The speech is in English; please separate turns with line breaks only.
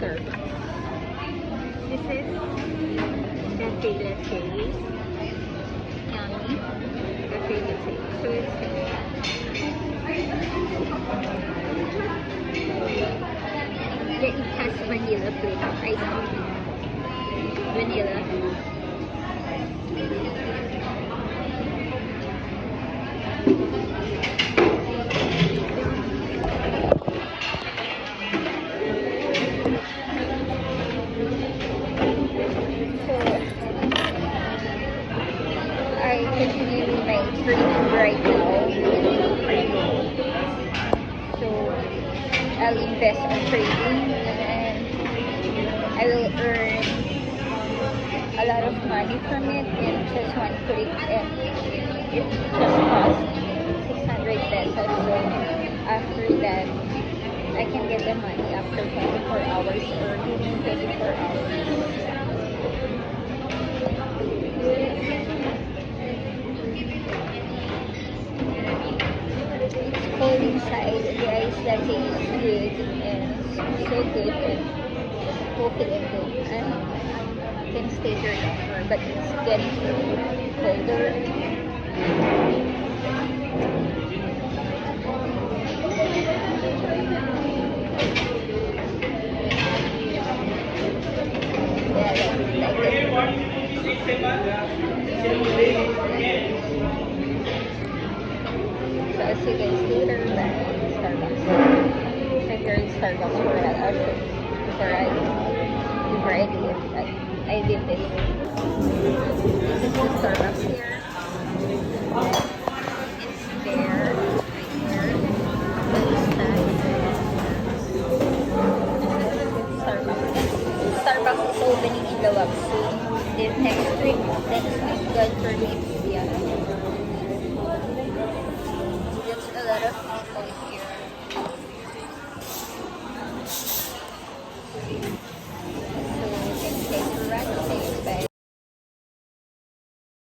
Starbucks. This is cafe latte. Yummy. Cafe latte. So it's it has vanilla flavor. Iced coffee. Vanilla. Continuing my training right now. So I'll invest on trading and I will earn a lot of money from it in just one click, and it just costs 600 pesos. So after that I can get the money after 24 hours or within 24 hours. Cold inside, the ice latte is good and so good, and hopefully it will can stay here longer, but it's getting colder. Yeah, so I'll see you guys later back in Starbucks. I'm here in Starbucks for that outfit before I leave this. This is the Starbucks here. It's there, right here. Starbucks. Starbucks is opening in the Wapsi. Then next week, God permits, yeah.